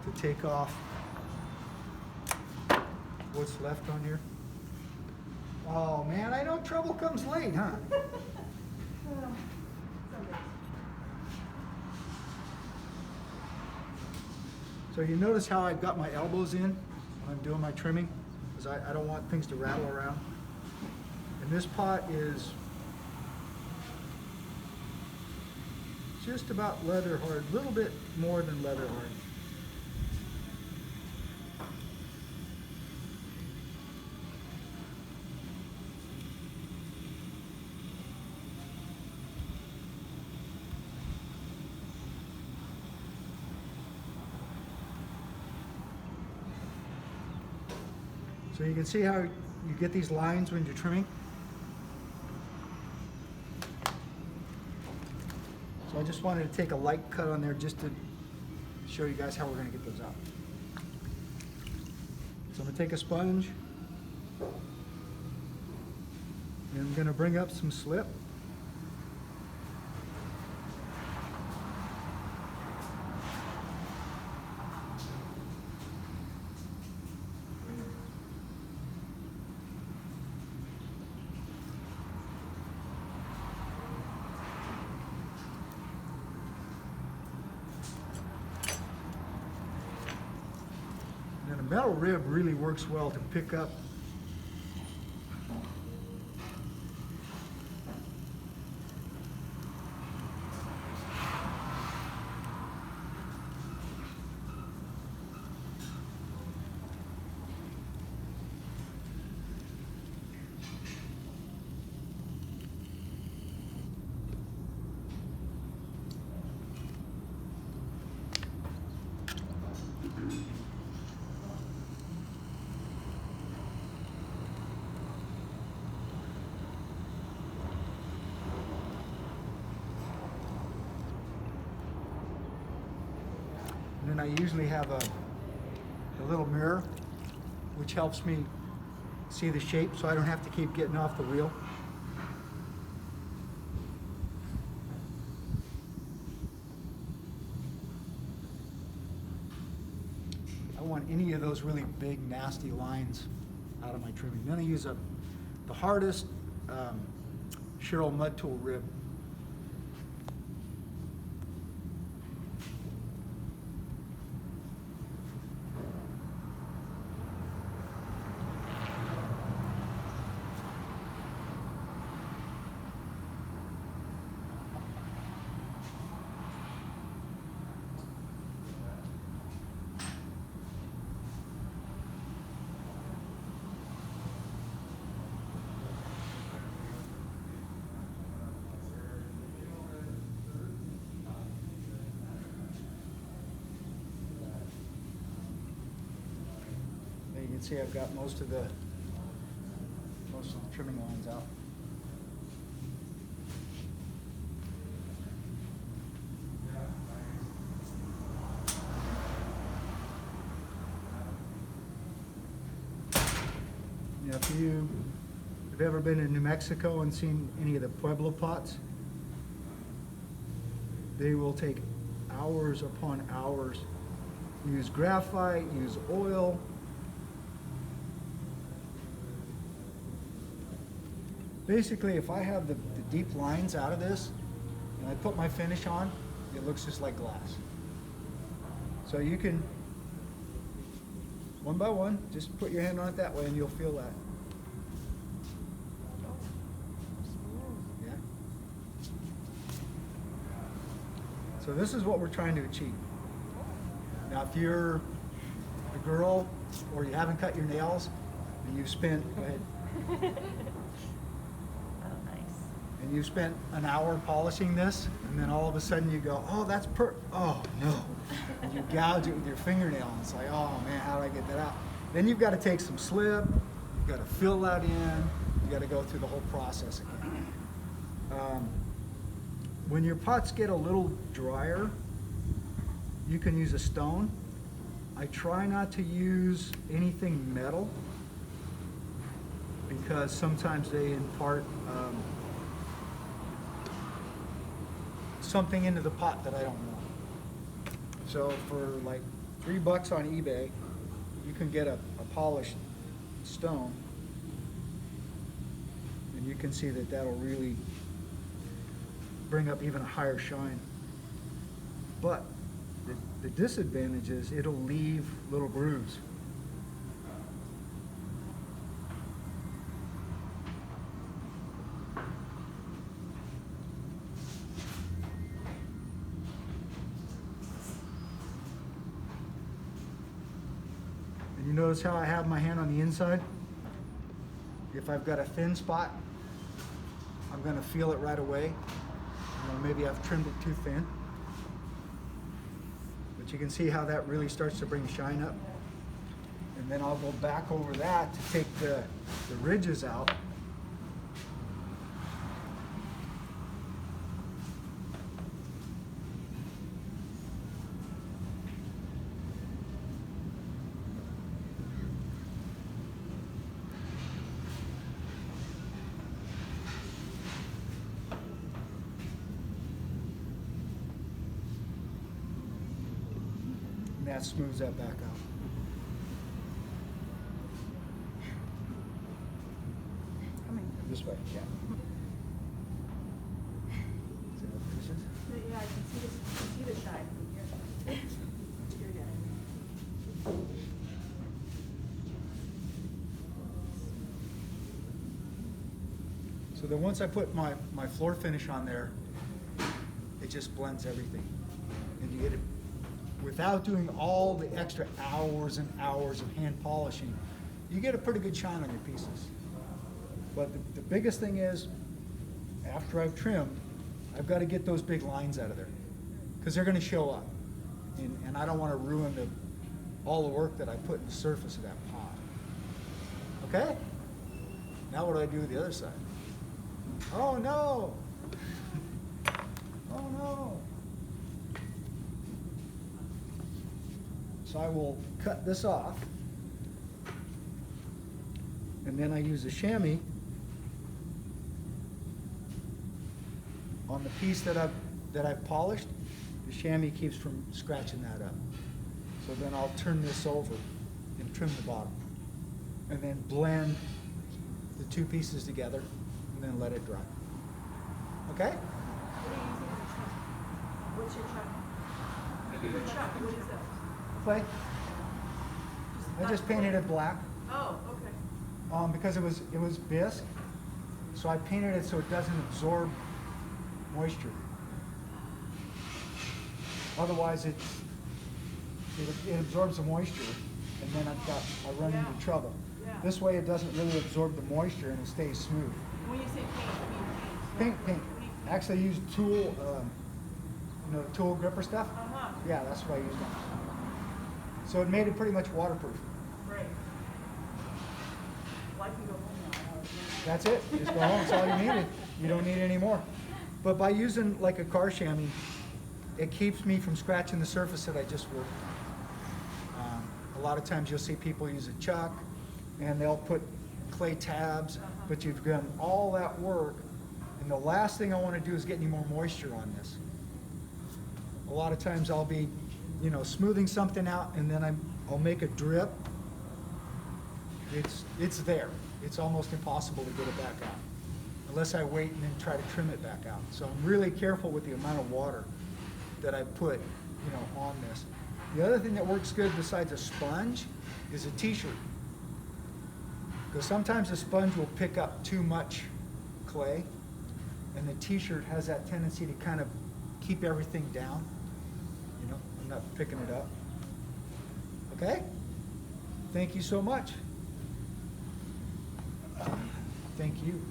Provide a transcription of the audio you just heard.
to take off what's left on here. Oh man, I know trouble comes late, huh? So you notice how I've got my elbows in when I'm doing my trimming, because I don't want things to rattle around. And this pot is just about leather hard, a little bit more than leather hard. So you can see how you get these lines when you're trimming. So I just wanted to take a light cut on there just to show you guys how we're going to get those out. So I'm going to take a sponge and I'm going to bring up some slip. And a metal rib really works well to pick up and then I usually have a little mirror which helps me see the shape so I don't have to keep getting off the reel. I don't want any of those really big nasty lines out of my trimming. Then I use the hardest Sherrill mud tool rib. You can see I've got most of the trimming lines out. You know, if you've ever been in New Mexico and seen any of the Pueblo pots, they will take hours upon hours. Use graphite, use oil. Basically, if I have the deep lines out of this and I put my finish on, it looks just like glass. So you can, one by one, just put your hand on it that way and you'll feel that. Yeah. So this is what we're trying to achieve. Now if you're a girl or you haven't cut your nails and you've spent, go ahead. And you spent an hour polishing this, and then all of a sudden you go, oh, that's oh no. And you gouge it with your fingernail, and it's like, oh man, how do I get that out? Then you've got to take some slip, you've got to fill that in, you got to go through the whole process again. When your pots get a little drier, you can use a stone. I try not to use anything metal because sometimes they impart something into the pot that I don't want. So for like $3 on eBay, you can get a polished stone, and you can see that that'll really bring up even a higher shine. But the disadvantage is it'll leave little grooves. And you notice how I have my hand on the inside? If I've got a thin spot, I'm going to feel it right away. You know, maybe I've trimmed it too thin. But you can see how that really starts to bring shine up. And then I'll go back over that to take the ridges out. And that smooths that back out. This way, yeah. See what this is? Yeah, I can see the shine from here. Here again. So then once I put my floor finish on there, it just blends everything. And you get it without doing all the extra hours and hours of hand polishing, you get a pretty good shine on your pieces. But the biggest thing is, after I've trimmed, I've got to get those big lines out of there, because they're going to show up. And I don't want to ruin all the work that I put in the surface of that pot. Okay? Now what do I do with the other side? Oh no! Oh no! So I will cut this off, and then I use a chamois on the piece that I've polished. The chamois keeps from scratching that up. So then I'll turn this over and trim the bottom, and then blend the two pieces together, and then let it dry. Okay? What are you using as a chuck? What's your chuck? Your chuck, what is that? Clay. I just painted it black. Oh, okay. Because it was bisque, so I painted it so it doesn't absorb moisture. Otherwise, it absorbs the moisture, and then I run into trouble. Yeah. This way, it doesn't really absorb the moisture, and it stays smooth. When you say paint, you mean paint? Paint. Actually, I used tool, tool gripper stuff. Uh-huh. Yeah, that's what I used on. So it made it pretty much waterproof. Right. Well, I can go home now. That's it. Just go home. That's all you needed. You don't need any more. But by using like a car chamois, it keeps me from scratching the surface that I just worked on. A lot of times you'll see people use a chuck, and they'll put clay tabs, but you've done all that work, and the last thing I want to do is get any more moisture on this. A lot of times I'll be, smoothing something out, and then I'll make a drip. It's there. It's almost impossible to get it back out, unless I wait and then try to trim it back out. So I'm really careful with the amount of water that I put, on this. The other thing that works good besides a sponge is a t-shirt. Because sometimes a sponge will pick up too much clay, and the t-shirt has that tendency to kind of keep everything down. I'm not picking it up. Okay? Thank you so much. Thank you.